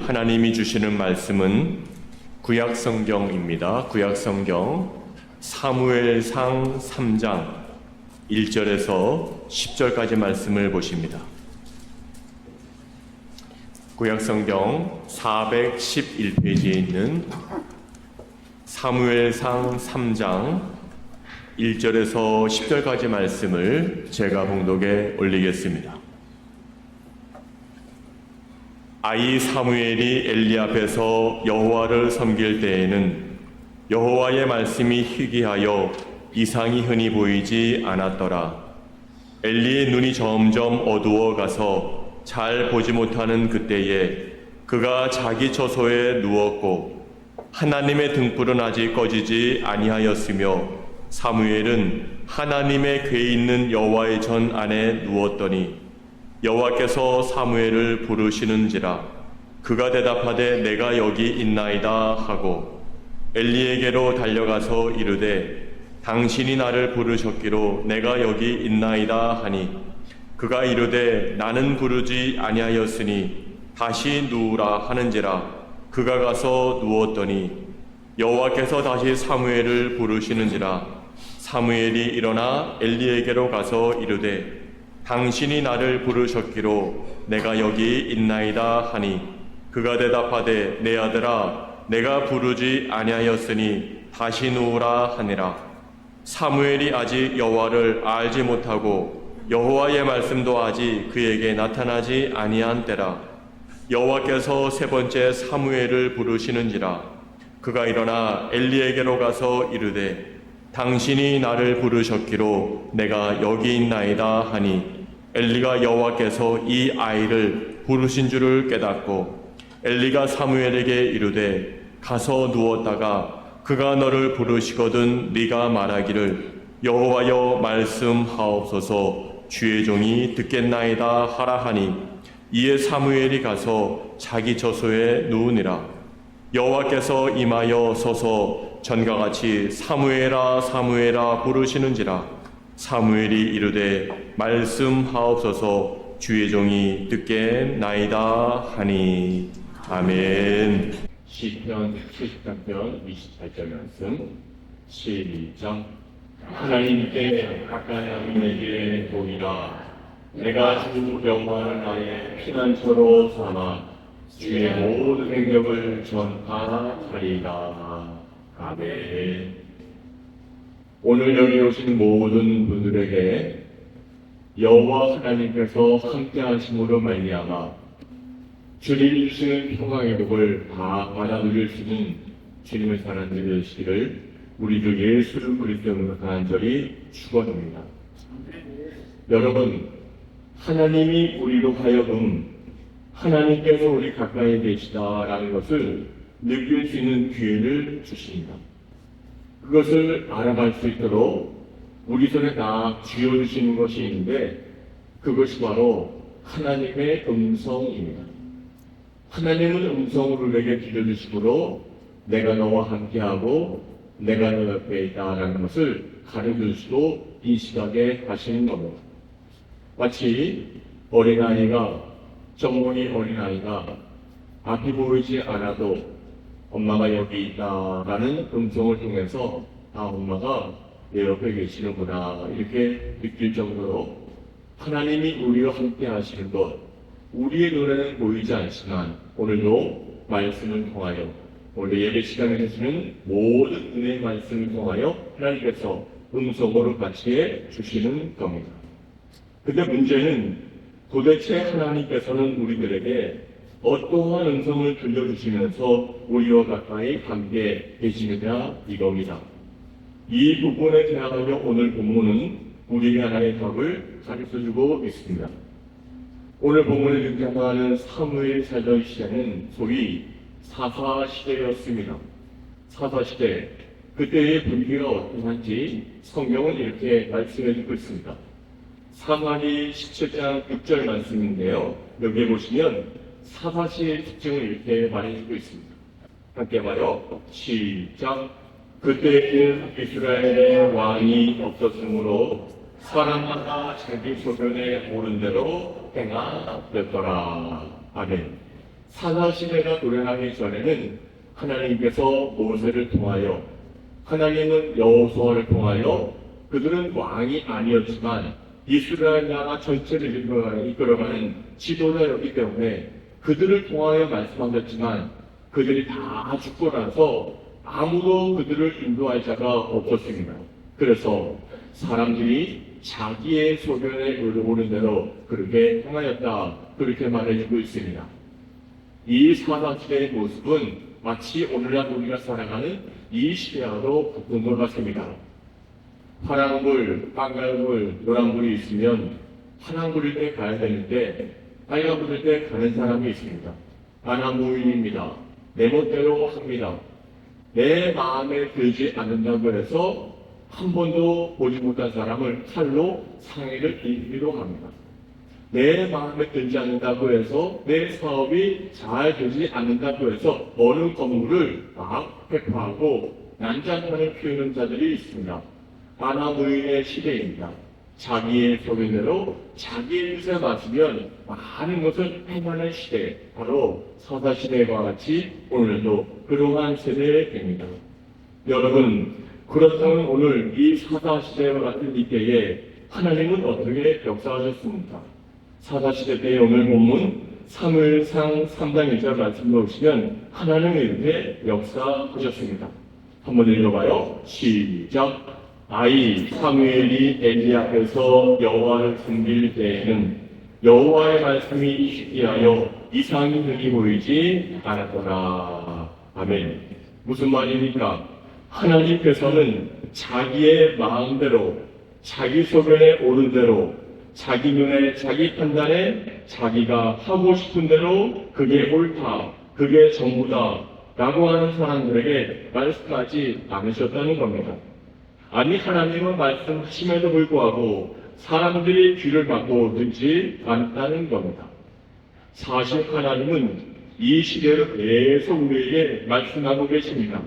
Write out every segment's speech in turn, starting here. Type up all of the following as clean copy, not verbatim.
하나님이 주시는 말씀은 구약성경입니다. 구약성경 사무엘상 3장 1절에서 10절까지 말씀을 보십니다. 구약성경 411페이지에 있는 사무엘상 3장 1절에서 10절까지 말씀을 제가 봉독에 올리겠습니다. 아이 사무엘이 엘리 앞에서 여호와를 섬길 때에는 여호와의 말씀이 희귀하여 이상이 흔히 보이지 않았더라. 엘리의 눈이 점점 어두워 가서 잘 보지 못하는 그때에 그가 자기 처소에 누웠고 하나님의 등불은 아직 꺼지지 아니하였으며 사무엘은 하나님의 궤 있는 여호와의 전 안에 누웠더니 여호와께서 사무엘을 부르시는지라 그가 대답하되 내가 여기 있나이다 하고 엘리에게로 달려가서 이르되 당신이 나를 부르셨기로 내가 여기 있나이다 하니 그가 이르되 나는 부르지 아니하였으니 다시 누우라 하는지라 그가 가서 누웠더니 여호와께서 다시 사무엘을 부르시는지라 사무엘이 일어나 엘리에게로 가서 이르되 당신이 나를 부르셨기로 내가 여기 있나이다 하니 그가 대답하되 내 아들아 내가 부르지 아니하였으니 다시 누우라 하니라. 사무엘이 아직 여호와를 알지 못하고 여호와의 말씀도 아직 그에게 나타나지 아니한 때라. 여호와께서 세 번째 사무엘을 부르시는지라 그가 일어나 엘리에게로 가서 이르되 당신이 나를 부르셨기로 내가 여기 있나이다 하니 엘리가 여호와께서 이 아이를 부르신 줄을 깨닫고 엘리가 사무엘에게 이르되 가서 누웠다가 그가 너를 부르시거든 네가 말하기를 여호와여 말씀하옵소서 주의 종이 듣겠나이다 하라 하니 이에 사무엘이 가서 자기 처소에 누우니라. 여호와께서 임하여 서서 전과 같이 사무엘아 사무엘아 부르시는지라 사무엘이 이르되 말씀하옵소서 주의 종이 듣겠나이다 하니 아멘. 시편 73편 28절 말씀 시작. 하나님께 가까이 함에게 보이라. 내가 주 영광을 나의 피난처로 삼아 주의 모든 행적을 전파하리라. 아멘. 오늘 여기 오신 모든 분들에게 여호와 하나님께서 함께 하심으로 말미암아 주님 주시는 평강의 복을 다 받아 누릴 수 있는 주님의 사람들 되시기를 우리 주 예수 그리스도로 간절히 축원합니다. 여러분, 하나님이 우리로 하여금 하나님께서 우리 가까이 계시다라는 것을 느낄 수 있는 기회를 주십니다. 그것을 알아갈 수 있도록 우리 손에 딱 쥐어주시는 것이 있는데 그것이 바로 하나님의 음성입니다. 하나님은 음성으로 내게 들려주시므로 내가 너와 함께하고 내가 너 옆에 있다라는 것을 가르쳐주시고 인식하게 하시는 겁니다. 마치 어린아이가 정몽이 어린아이가 앞이 보이지 않아도 엄마가 여기 있다라는 음성을 통해서 엄마가 내 옆에 계시는구나 이렇게 느낄 정도로 하나님이 우리와 함께 하시는 것 우리의 눈에는 보이지 않지만 오늘도 말씀을 통하여 오늘 예배 시간에 해주는 모든 은혜의 말씀을 통하여 하나님께서 음성으로 같이 주시는 겁니다. 근데 문제는 도대체 하나님께서는 우리들에게 어떠한 음성을 들려주시면서 우리와 가까이 함께 계시느냐 이겁니다. 이 부분에 대하여 오늘 본문은 우리에게 하나의 답을 가르쳐주고 있습니다. 오늘 본문에 등장하는 사무엘 사전 시대는 소위 사사시대였습니다. 사사시대, 그때의 분위기가 어떠한지 성경은 이렇게 말씀해주고 있습니다. 사무엘이 17장 6절 말씀인데요. 여기에 보시면 사사시의 특징을 이렇게 말해주고 있습니다. 함께 봐요. 시작. 그때에는 이스라엘의 왕이 없었으므로 사람마다 자기 소견에 옳은 대로 행하였더라. 아멘. 사사시대가 도래하기 전에는 하나님께서 모세를 통하여, 하나님은 여호수아를 통하여, 그들은 왕이 아니었지만 이스라엘 나라 전체를 이끌어가는 지도자였기 때문에 그들을 통하여 말씀하셨지만 그들이 다 죽고 나서 아무도 그들을 인도할 자가 없었습니다. 그래서 사람들이 자기의 소견에 오른 대로 그렇게 행하였다, 그렇게 말해주고 있습니다. 이 사사시대의 모습은 마치 오늘날 우리가 살아가는 이 시대와도 바꾼 것 같습니다. 파란불, 빨간불, 노란불이 있으면 파란불일 때 가야 되는데 빨간불일 때 가는 사람이 있습니다. 반항무인입니다. 내 멋대로 합니다. 내 마음에 들지 않는다고 해서 한 번도 보지 못한 사람을 칼로 상해를 입기도 합니다. 내 마음에 들지 않는다고 해서 내 사업이 잘 되지 않는다고 해서 어느 건물을 막 회파하고 난장판을 피우는 자들이 있습니다. 반항무인의 시대입니다. 자기의 소견대로 자기의 뜻에 맞으면 많은 것을 행하는 시대, 바로 사사시대와 같이 오늘도 그러한 세대입니다. 여러분, 그렇다면 오늘 이 사사시대와 같은 이때에 하나님은 어떻게 역사하셨습니까? 사사시대 때 오늘 본문 사무엘상 3장 1절 말씀을 보시면 하나님은 이렇게 역사하셨습니다. 한번 읽어봐요. 시작. 아이 사무엘이 엘리 앞에서 여호와를 섬길 때에는 여호와의 말씀이 희귀하여 이상이 흔히 보이지 않았더라. 아멘. 무슨 말입니까? 하나님께서는 자기의 마음대로, 자기 소견에 오른 대로, 자기 눈에, 자기 판단에 자기가 하고 싶은 대로 그게 옳다, 그게 전부다 라고 하는 사람들에게 말씀하지 않으셨다는 겁니다. 아니, 하나님은 말씀하심에도 불구하고 사람들이 귀를 막고 듣지 않다는 겁니다. 사실 하나님은 이 시대를 계속 우리에게 말씀하고 계십니다.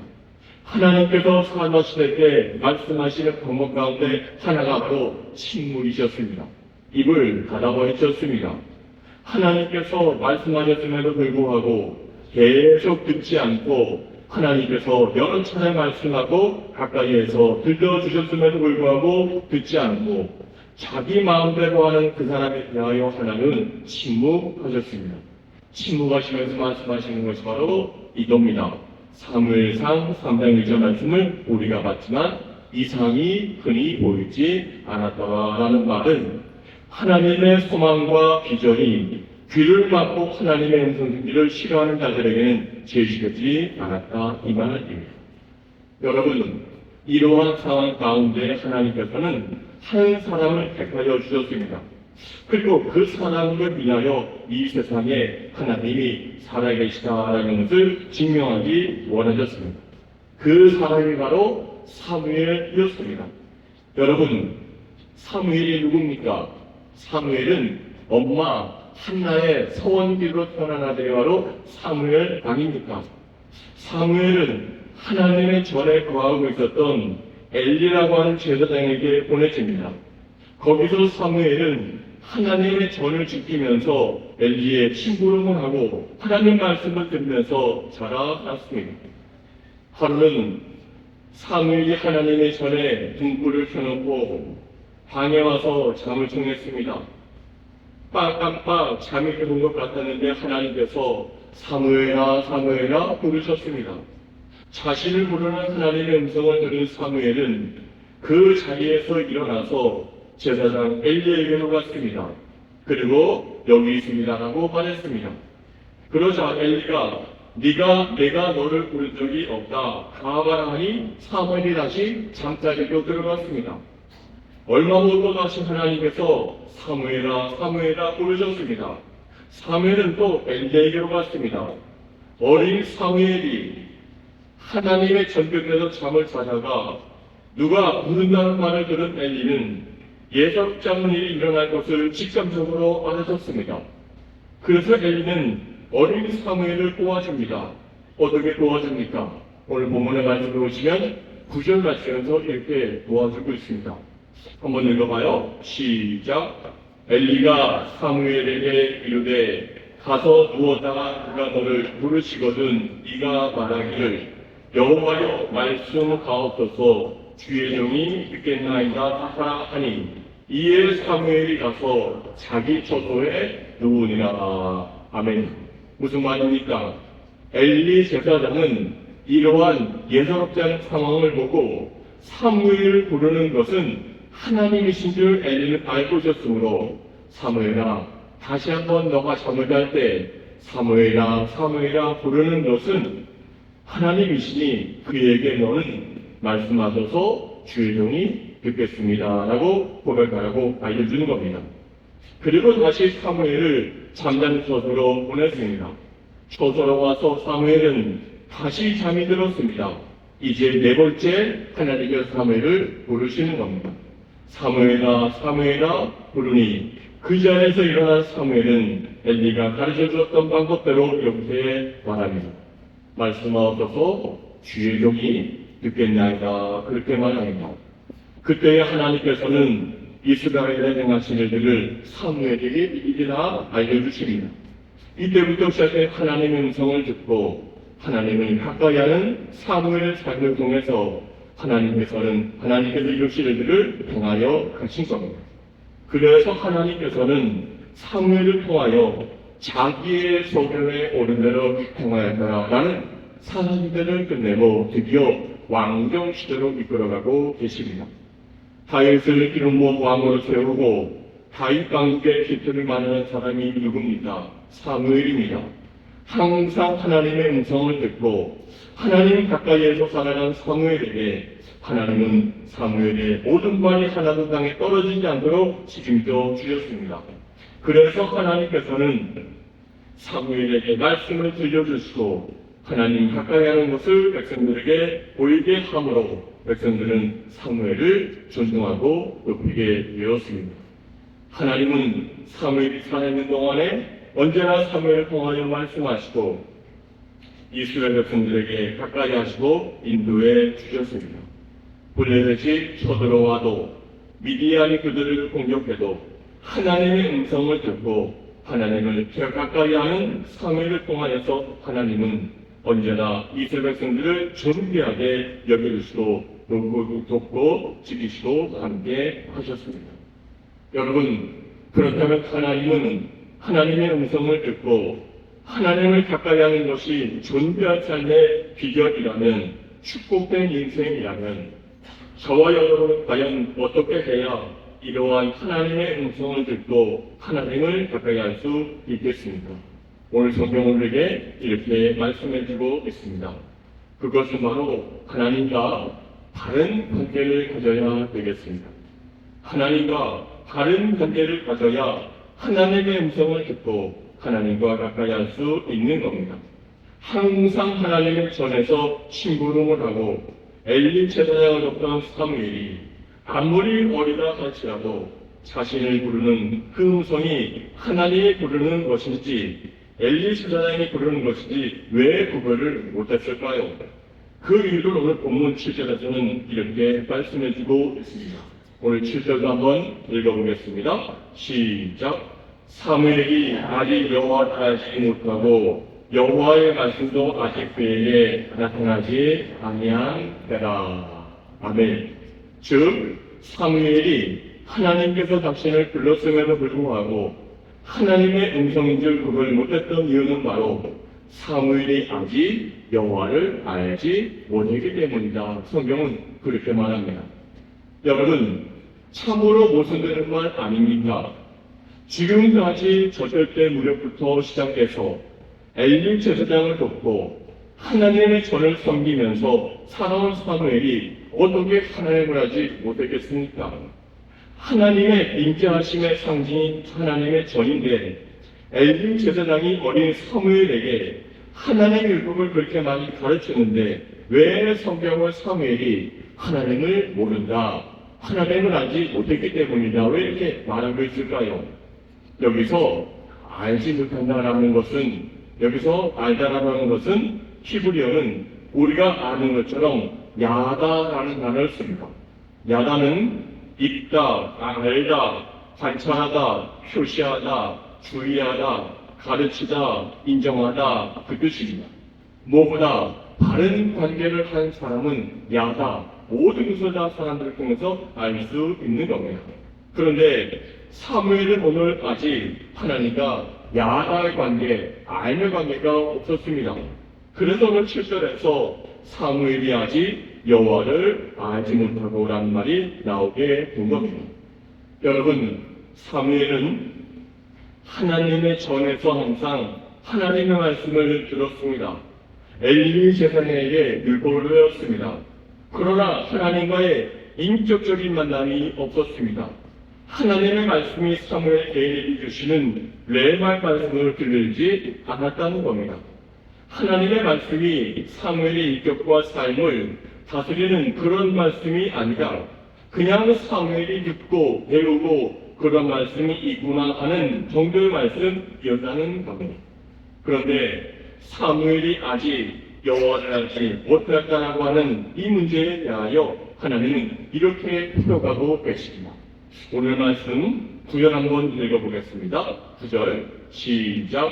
하나님께서 사사시대 때 말씀하시는 방법 가운데 하나가 바로 침묵이셨습니다. 입을 닫아버리셨습니다. 하나님께서 말씀하셨음에도 불구하고 계속 듣지 않고 하나님께서 여러 차례 말씀하고 가까이에서 들려주셨음에도 불구하고 듣지 않고 자기 마음대로 하는 그 사람에 대하여 하나님은 침묵하셨습니다. 침묵하시면서 말씀하시는 것이 바로 이겁니다. 사무엘상 3장 1절 말씀을 우리가 봤지만 이상이 흔히 보이지 않았더라라는 말은 하나님의 소망과 비전이 귀를 막고 하나님의 음성 듣기를 싫어하는 자들에게는 제시되지 않았다, 이 말입니다. 여러분, 이러한 상황 가운데 하나님께서는 한 사람을 택하여 주셨습니다. 그리고 그 사람을 위하여 이 세상에 하나님이 살아계시다라는 것을 증명하기 원하셨습니다. 그 사람이 바로 사무엘이었습니다. 여러분, 사무엘이 누굽니까? 사무엘은 엄마 한나의 서원기로 태어난 아들이 바로 사무엘 아닙니까? 사무엘은 하나님의 전에 거하고 있었던 엘리라고 하는 제사장에게 보내집니다. 거기서 사무엘은 하나님의 전을 지키면서 엘리의 심부름을 하고 하나님 말씀을 들으면서 자라났습니다. 하루는 사무엘이 하나님의 전에 등불을 켜놓고 방에 와서 잠을 청했습니다. 깜빡 잠이 드는 것 같았는데 하나님께서 사무엘아 사무엘아 부르셨습니다. 자신을 부르는 하나님의 음성을 들은 사무엘은 그 자리에서 일어나서 제사장 엘리에게로 갔습니다. 그리고 여기 있습니다라고 말했습니다. 그러자 엘리가 내가 너를 부른 적이 없다 가봐라 하니 사무엘이 다시 잠자리로 들어갔습니다. 얼마 후 또 다시 하나님께서 사무엘아 사무엘아 부르셨습니다. 사무엘은 또 엘리에게로 갔습니다. 어린 사무엘이 하나님의 전격에서 잠을 자다가 누가 부른다는 말을 들은 엘리는 예사롭지 않은 일이 일어날 것을 직감적으로 알아셨습니다. 그래서 엘리는 어린 사무엘을 도와줍니다. 어떻게 도와줍니까? 오늘 본문의 말씀을 보시면 9절 말씀에서 이렇게 도와주고 있습니다. 한번 읽어봐요. 시작. 엘리가 사무엘에게 이르되 가서 누웠다가 그가 너를 부르시거든 네가 말하기를 여호와여 말씀하옵소서 주의 종이 듣겠나이다 하니 이에 사무엘이 가서 자기 처소에 누우니라. 아멘. 무슨 말입니까? 엘리 제사장은 이러한 예사롭지 않은 상황을 보고 사무엘을 부르는 것은 하나님이신 줄 엘리는 알고 있었으므로 사무엘아 다시 한번 너가 잠을 잘 때 사무엘아 사무엘아 부르는 것은 하나님이시니 그에게 너는 말씀하셔서 주의 종이 듣겠습니다 라고 고백하라고 알려주는 겁니다. 그리고 다시 사무엘을 잠자는 처소로 보냈습니다. 처소로 와서 사무엘은 다시 잠이 들었습니다. 이제 네 번째 하나님께서 사무엘을 부르시는 겁니다. 사무엘아 사무엘아 부르니 그 자리에서 일어난 사무엘은 엘리가 가르쳐주었던 방법대로 이렇게 말합니다. 말씀하옵소서 주의 종이 듣겠나이다 그렇게 말합니다. 그때 하나님께서는 이스라엘에 행하신 일들을 사무엘에게 미리 다 알려주십니다. 이때부터 시작해 하나님의 음성을 듣고 하나님을 가까이 하는 사무엘의 삶을 통해서 하나님께서 이루실 일들을 행하여 가신 겁니다. 그래서 하나님께서는 사무엘을 통하여 자기의 소견에 오른 대로 행하였다라는 사사기들을 끝내고 드디어 왕정 시대로 이끌어가고 계십니다. 다윗을 기름부어 왕으로 세우고 다윗 왕국의 기틀을 마련한 사람이 누굽니까? 사무엘입니다. 항상 하나님의 음성을 듣고 하나님 가까이에서 살아간 사무엘에게 하나님은 사무엘의 모든 말이 하나도 땅에 떨어지지 않도록 책임져 주셨습니다. 그래서 하나님께서는 사무엘에게 말씀을 들려주시고 하나님 가까이 하는 것을 백성들에게 보이게 함으로 백성들은 사무엘을 존중하고 높이게 되었습니다. 하나님은 사무엘이 살아있는 동안에 언제나 사무엘을 통하여 말씀하시고 이스라엘 백성들에게 가까이 하시고 인도해 주셨습니다. 블레셋이 쳐들어와도 미디안이 그들을 공격해도 하나님의 음성을 듣고 하나님을 가까이 하는 사무엘을 통하여서 하나님은 언제나 이스라엘 백성들을 존귀하게 여겨주시고 돕고 지키시고 함께 하셨습니다. 여러분 그렇다면 하나님은 하나님의 음성을 듣고 하나님을 가까이 하는 것이 존귀한 삶의 비결이라면 축복된 인생이라면 저와 여러분은 과연 어떻게 해야 이러한 하나님의 음성을 듣고 하나님을 가까이 할 수 있겠습니까? 오늘 성경은 우리에게 이렇게 말씀해주고 있습니다. 그것은 바로 하나님과 바른 관계를 가져야 되겠습니다. 하나님과 바른 관계를 가져야 하나님의 음성을 듣고 하나님과 가까이 할 수 있는 겁니다. 항상 하나님의 전에서 심부름을 하고 엘리 제사장을 돕던 사무엘이 아무리 어리다 할지라도 자신을 부르는 그 음성이 하나님이 부르는 것인지 엘리 제사장이 부르는 것인지 왜 구별을 못했을까요? 그 이유를 오늘 본문 7절에서는 이렇게 말씀해주고 있습니다. 오늘 7절도 한번 읽어보겠습니다. 시작. 사무엘이 아직 여호와를 알지 못하고 여호와의 말씀도 아직 그에게 나타나지 아니한때라. 아멘. 즉 사무엘이 하나님께서 자신을 불렀음에도 불구하고 하나님의 음성인 줄 구별 못했던 이유는 바로 사무엘이 아직 여호와를 알지 못했기 때문이다. 성경은 그렇게 말합니다. 여러분 참으로 모순되는 말 아닙니까? 지금까지 저절 때 무렵부터 시작해서 엘리 제사장을 돕고 하나님의 전을 섬기면서 살아온 사무엘이 어떻게 하나님을 알지 못했겠습니까? 하나님의 인자하심의 상징인 하나님의 전인데 엘리 제사장이 어린 사무엘에게 하나님의 율법을 그렇게 많이 가르쳤는데 왜 성경을 사무엘이 하나님을 모른다, 하나님을 알지 못했기 때문이다 왜 이렇게 말하고 있을까요? 여기서 알지 못한다라는 것은, 여기서 알다라는 것은 히브리어는 우리가 아는 것처럼 야다라는 단어를 씁니다. 야다는 읽다, 알다, 관찰하다, 표시하다, 주의하다, 가르치다, 인정하다 그 뜻입니다. 무엇보다 바른 관계를 한 사람은 야다, 모든 것을 다 사람들을 통해서 알 수 있는 겁니다. 그런데 사무엘은 오늘 아직 하나님과 야다의 관계, 알의 관계가 없었습니다. 그래서 오늘 7절에서 사무엘이 아직 여호와를 알지 못하고라는 말이 나오게 된 겁니다. 여러분, 사무엘은 하나님의 전에서 항상 하나님의 말씀을 들었습니다. 엘리 제사장에게 율법을 배웠습니다. 그러나 하나님과의 인격적인 만남이 없었습니다. 하나님의 말씀이 사무엘 개인에게 주시는 레말 말씀을 들리지 않았다는 겁니다. 하나님의 말씀이 사무엘의 인격과 삶을 다스리는 그런 말씀이 아니라 그냥 사무엘이 듣고 배우고 그런 말씀이 있구나 하는 정도의 말씀이었다는 겁니다. 그런데 사무엘이 아직 여호와를 알지 못했다라고 하는 이 문제에 대하여 하나님은 이렇게 풀어가고 계십니다. 오늘 말씀 9절 한번 읽어보겠습니다. 9절 시작.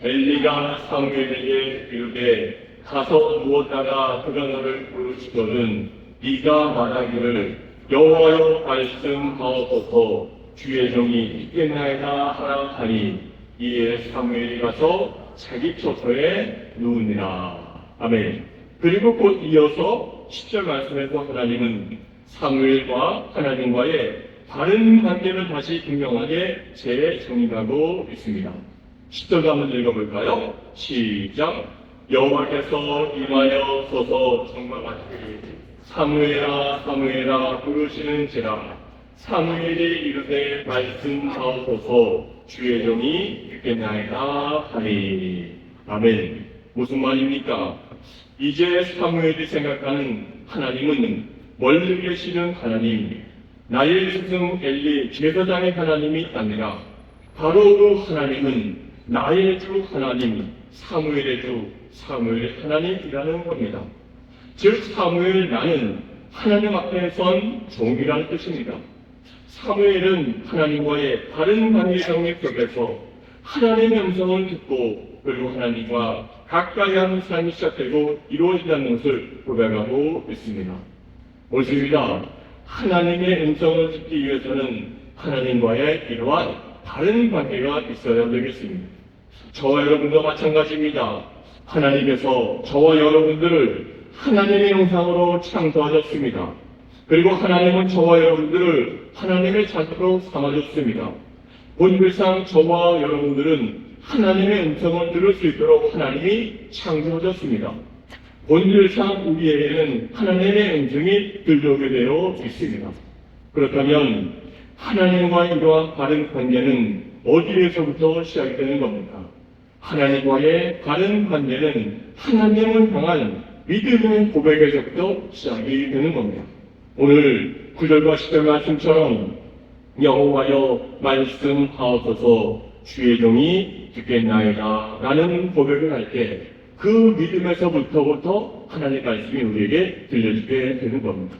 엘리가 사무엘에게 이르되 가서 누웠다가 그가 너를 부르시거든 네가 말하기를 여호와여 말씀하옵소서 주의 종이 있겠나이다 하라 하니 이에 사무엘이 가서 자기 처소에 누우니라. 아멘. 그리고 곧 이어서 10절 말씀에서 하나님은 사무엘과 하나님과의 바른 관계를 다시 분명하게 재정립하고 있습니다. 10절도 한번 읽어볼까요? 시작. 여호와께서 임하여 서서 정말같이 사무엘아 사무엘아 부르시는지라. 사무엘이 이르되 말씀하옵소서 주의 종이 듣겠나이다 하니. 아멘. 무슨 말입니까? 이제 사무엘이 생각하는 하나님은 멀리 계시는 하나님, 나의 스승 엘리 제사장의 하나님이 아니라 바로 그 하나님은 나의 주 하나님, 사무엘의 주, 사무엘의 하나님이라는 겁니다. 즉 사무엘 나는 하나님 앞에 선 종이라는 뜻입니다. 사무엘은 하나님과의 바른 관계 정립 속에서 하나님의 음성을 듣고 그리고 하나님과 가까이 하는 삶이 시작되고 이루어진다는 것을 고백하고 있습니다. 옳습니다. 하나님의 음성을 듣기 위해서는 하나님과의 이러한 바른 관계가 있어야 되겠습니다. 저와 여러분도 마찬가지입니다. 하나님께서 저와 여러분들을 하나님의 형상으로 창조하셨습니다. 그리고 하나님은 저와 여러분들을 하나님의 자녀로 삼아줬습니다. 본질상 저와 여러분들은 하나님의 음성을 들을 수 있도록 하나님이 창조하셨습니다. 본질상 우리에게는 하나님의 음성이 들려오게 되어 있습니다. 그렇다면 하나님과의 이러한 바른 관계는 어디에서부터 시작이 되는 겁니까? 하나님과의 바른 관계는 하나님을 향한 믿음의 고백에서부터 시작이 되는 겁니다. 오늘 9절과 10절 말씀처럼 여호와여 말씀하옵소서 주의 종이 듣겠나이다 라는 고백을 할 때 그 믿음에서부터 하나님의 말씀이 우리에게 들려지게 되는 겁니다.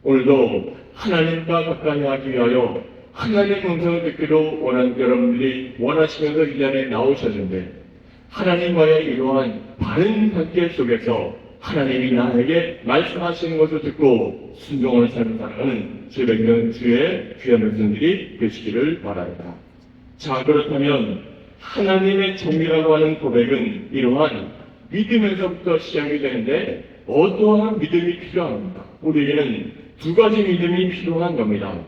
오늘도 하나님과 가까이 하기 위하여 하나님의 음성을 듣기로 여러분들이 원하시면서 이 자리에 나오셨는데 하나님과의 이러한 바른 관계 속에서 하나님이 나에게 말씀하시는 것을 듣고 순종하는 삶을 살아가는 주의 백성 주의 귀한 백성들이 되시기를 바랍니다. 자, 그렇다면 하나님의 종이라고 하는 고백은 이러한 믿음에서부터 시작이 되는데 어떠한 믿음이 필요합니까? 우리에게는 두 가지 믿음이 필요한 겁니다.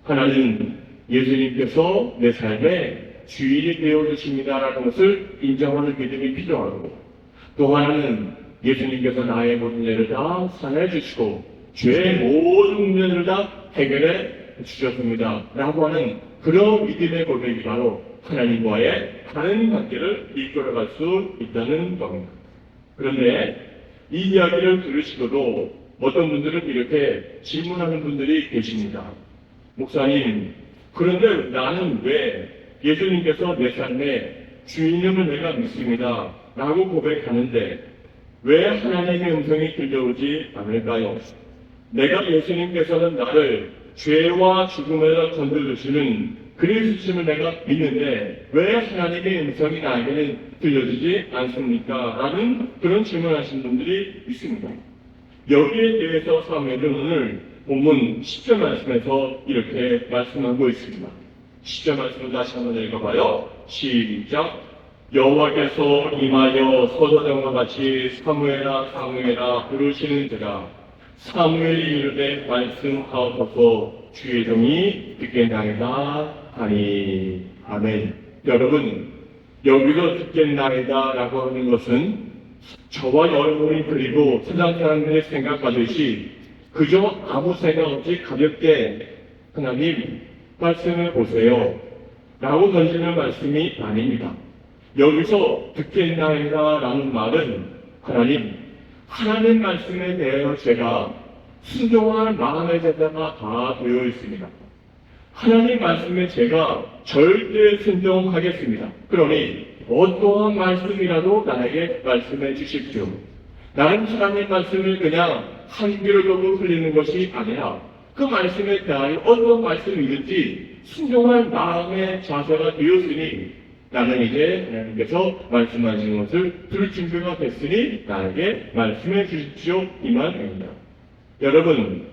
하나는 예수님께서 내 삶의 주인이 되어주십니다라는 것을 인정하는 믿음이 필요하고, 또 하나는 예수님께서 나의 모든 죄를 다 사해 주시고 죄의 모든 문제를 다 해결해 주셨습니다 라고 하는 그런 믿음의 고백이 바로 하나님과의 다른 관계를 이끌어갈 수 있다는 겁니다. 그런데 이 이야기를 들으시고도 어떤 분들은 이렇게 질문하는 분들이 계십니다. 목사님, 그런데 나는 왜 예수님께서 내 삶의 주인임을 내가 믿습니다 라고 고백하는데 왜 하나님의 음성이 들려오지 않을까요? 내가 예수님께서는 나를 죄와 죽음에서 건져주시는 그리스도심을 내가 믿는데 왜 하나님의 음성이 나에게는 들려주지 않습니까? 라는 그런 질문하시는 분들이 있습니다. 여기에 대해서 사무엘은 오늘 본문 10절 말씀에서 이렇게 말씀하고 있습니다. 10절 말씀을 다시 한번 읽어봐요. 시작. 여호와께서 임하여 서도전과 같이 사무엘아 사무엘아 부르시는지라 사무엘이 이르되 말씀하옵소서 주의 종이 듣겠나이다 하니. 아멘. 여러분, 여기서 듣겠나이다 라고 하는 것은 저와 여러분이 그리고 세상 사람들의 생각하듯이 그저 아무 생각 없이 가볍게 하나님 말씀을 보세요 라고 던지는 말씀이 아닙니다. 여기서 듣겠나이다 라는 말은 하나님 말씀에 대하여 제가 순종할 마음의 제자가 다 되어 있습니다. 하나님 말씀에 제가 절대 순종하겠습니다. 그러니 어떠한 말씀이라도 나에게 말씀해 주십시오. 나는 하나님 말씀을 그냥 한 귀로 듣고 흘리는 것이 아니라 그 말씀에 대하여 어떤 말씀이든지 순종할 마음의 자세가 되었으니 나는 이제 하나님께서 말씀하시는 것을 들을 준비가 됐으니 나에게 말씀해 주십시오. 이 말입니다. 여러분,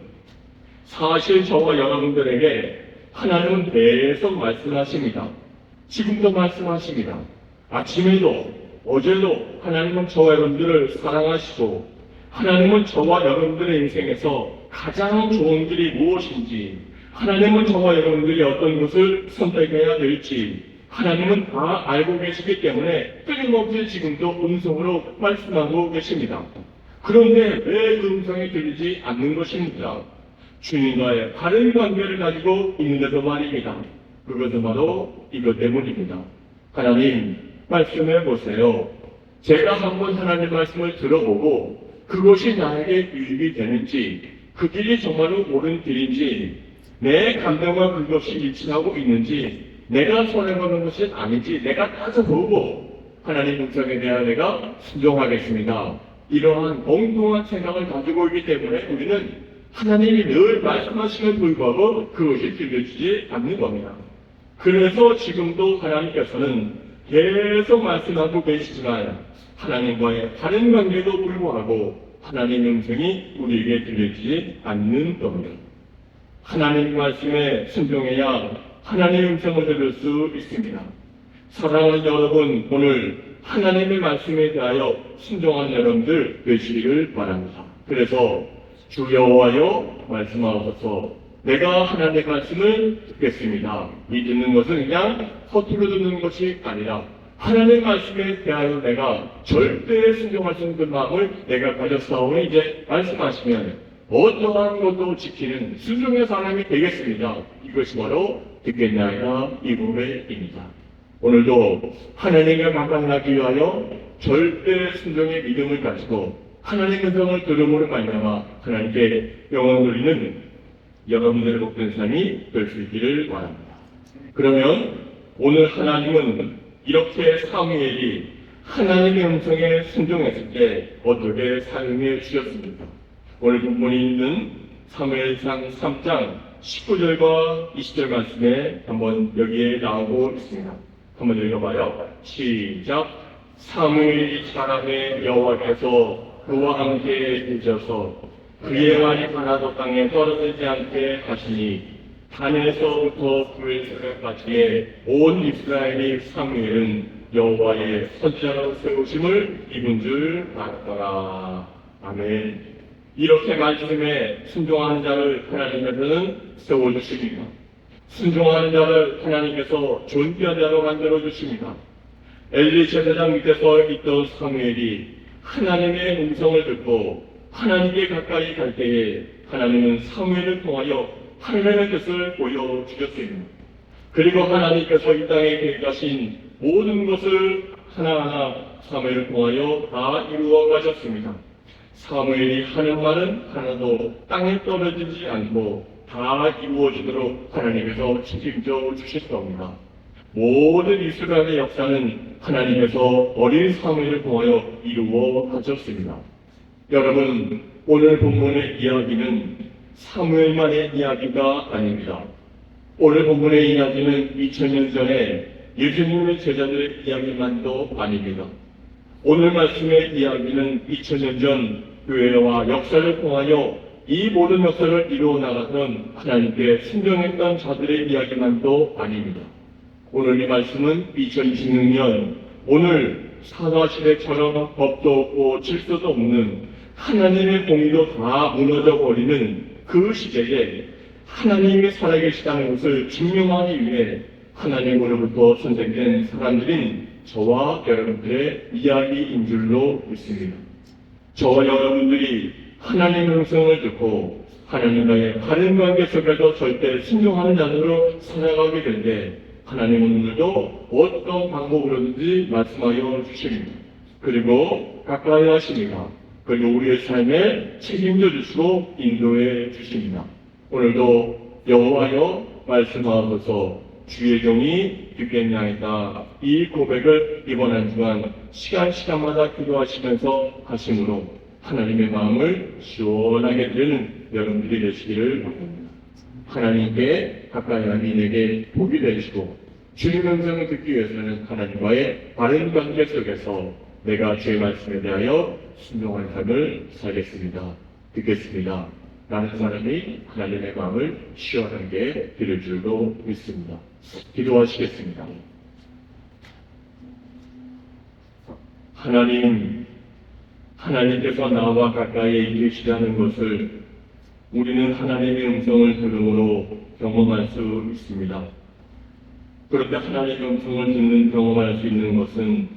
사실 저와 여러분들에게 하나님은 계속 말씀하십니다. 지금도 말씀하십니다. 아침에도 어제도 하나님은 저와 여러분들을 사랑하시고 하나님은 저와 여러분들의 인생에서 가장 좋은 길이 무엇인지 하나님은 저와 여러분들이 어떤 것을 선택해야 될지 하나님은 다 알고 계시기 때문에 끊임없이 지금도 음성으로 말씀하고 계십니다. 그런데 왜 그 음성이 들리지 않는 것입니까? 주님과의 바른 관계를 가지고 있는데도 말입니다. 그것은 바로 이것 때문입니다. 하나님 말씀해 보세요. 제가 한번 하나님 말씀을 들어보고 그것이 나에게 유익이 되는지 그 길이 정말로 옳은 길인지 내 감정과 그것이 일치하고 있는지 내가 손해보는 것이 아닌지 내가 따져보고 하나님 음성에 대하여 내가 순종하겠습니다. 이러한 엉뚱한 생각을 가지고 있기 때문에 우리는 하나님이 늘 말씀하심에 불구하고 그것이 들려주지 않는 겁니다. 그래서 지금도 하나님께서는 계속 말씀하고 계시지만 하나님과의 다른 관계도 불구하고 하나님의 음성이 우리에게 들려주지 않는 겁니다. 하나님 말씀에 순종해야 하나님의 음성을 들을 수 있습니다. 사랑하는 여러분, 오늘 하나님의 말씀에 대하여 순종한 여러분들 되시기를 바랍니다. 그래서 주 여호와여 말씀하소서 내가 하나님의 말씀을 듣겠습니다. 이 듣는 것은 그냥 허투루 듣는 것이 아니라 하나님의 말씀에 대하여 내가 절대 순종할 수 있는 그 마음을 내가 가졌사오니 이제 말씀하시면 어떠한 것도 지키는 순종의 사람이 되겠습니다. 이것이 바로 듣겠나이다 이 부분입니다. 오늘도 하나님과 만나기 위하여 절대 순종의 믿음을 가지고 하나님의 음성을 들음으로 말미암아 하나님께 영광 돌리는 여러분들의 복된 삶이 될 수 있기를 바랍니다. 그러면 오늘 하나님은 이렇게 사무엘이 하나님의 음성에 순종했을 때 어떻게 사용해 주셨습니까? 오늘 본문이 있는 사무엘상 3장 19절과 20절 말씀에 한번 여기에 나오고 있습니다. 한번 읽어봐요. 시작. 사무엘이 사람의 여호와께서 그와 함께 계셔서 그의 말이 하나도 땅에 떨어지지 않게 하시니 단에서부터 구엘새까지의 온 이스라엘이 사무엘은 여호와의 선지자로 세우심을 입은 줄 알았더라. 아멘. 이렇게 말씀에 순종하는 자를 하나님께서는 세워주십니다. 순종하는 자를 하나님께서 존귀한 자로 만들어주십니다. 엘리 제사장 밑에서 있던 사무엘이 하나님의 음성을 듣고 하나님께 가까이 갈 때에 하나님은 사무엘을 통하여 하나님의 뜻을 보여주셨습니다. 그리고 하나님께서 이 땅에 계획하신 모든 것을 하나하나 사무엘을 통하여 다 이루어 가셨습니다. 사무엘이 하는 말은 하나도 땅에 떨어지지 않고 다 이루어지도록 하나님께서 책임져 주실 겁니다. 모든 이스라엘의 역사는 하나님께서 어린 사무엘을 통하여 이루어 가셨습니다. 여러분, 오늘 본문의 이야기는 사무엘만의 이야기가 아닙니다. 오늘 본문의 이야기는 2000년 전에 예수님의 제자들의 이야기만도 아닙니다. 오늘 말씀의 이야기는 2000년 전 교회와 역사를 통하여 이 모든 역사를 이루어 나가던 하나님께 순종했던 자들의 이야기만도 아닙니다. 오늘 이 말씀은 2026년 오늘 사과시대처럼 법도 없고 질서도 없는 하나님의 공의도 다 무너져 버리는 그 시대에 하나님이 살아계시다는 것을 증명하기 위해 하나님으로부터 선택된 사람들인 저와 여러분들의 이야기인 줄로 믿습니다. 저와 여러분들이 하나님의 음성을 듣고 하나님과의 바른 관계 속에서 절대 순종하는 자들로 살아가게 될 때 하나님은 오늘도 어떤 방법으로든지 말씀하여 주십니다. 그리고 가까이 하십니다. 그리고 우리의 삶에 책임져 주시고 인도해 주십니다. 오늘도 여호와여 말씀하소서 주의 종이 듣겠나이다. 이 고백을 이번 한 주간 시간마다 기도하시면서 하심으로 하나님의 마음을 시원하게 드리는 여러분들이 되시기를 바랍니다. 하나님께 가까이 하는 이에게 복이 되시고 주님의 음성을 듣기 위해서는 하나님과의 바른 관계 속에서 내가 주의 말씀에 대하여 순종한 삶을 살겠습니다. 듣겠습니다. 라는 사람이 하나님의 마음을 시원하게 들을 줄로 믿습니다. 기도하시겠습니다. 하나님께서 나와 가까이 계시다는 것을 우리는 하나님의 음성을 들음으로 경험할 수 있습니다. 그런데 하나님의 음성을 듣는 경험할 수 있는 것은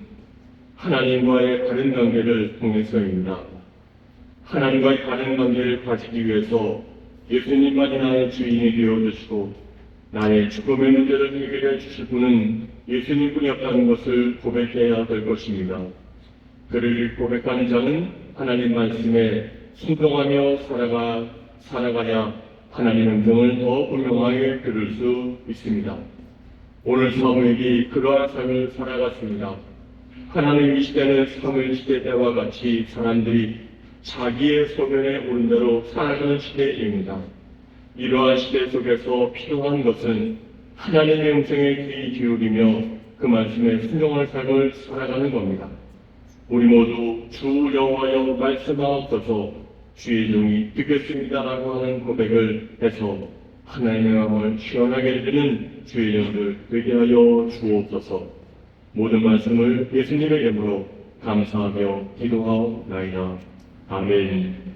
하나님과의 바른 관계를 통해서입니다. 하나님과의 바른 관계를 가지기 위해서 예수님만이 나의 주인이 되어주시고 나의 죽음의 문제를 해결해 주실 분은 예수님뿐이 없다는 것을 고백해야 될 것입니다. 그를 고백하는 자는 하나님 말씀에 순종하며 살아가야 하나님의 음성을 더 분명하게 들을 수 있습니다. 오늘 사무엘이 그러한 삶을 살아갔습니다. 하나님 이 시대는 사무엘 시대 때와 같이 사람들이 자기의 소견에 오른 대로 살아가는 시대입니다. 이러한 시대 속에서 필요한 것은 하나님의 음성에 귀 기울이며 그 말씀에 순종할 삶을 살아가는 겁니다. 우리 모두 주 여호와여 말씀하옵소서 주의 종이 듣겠습니다라고 하는 고백을 해서 하나님의 마음을 시원하게 드리는 주의 영들 되게 하여 주옵소서. 모든 말씀을 예수님의 이름으로 감사하며 기도하옵나이다. 아멘.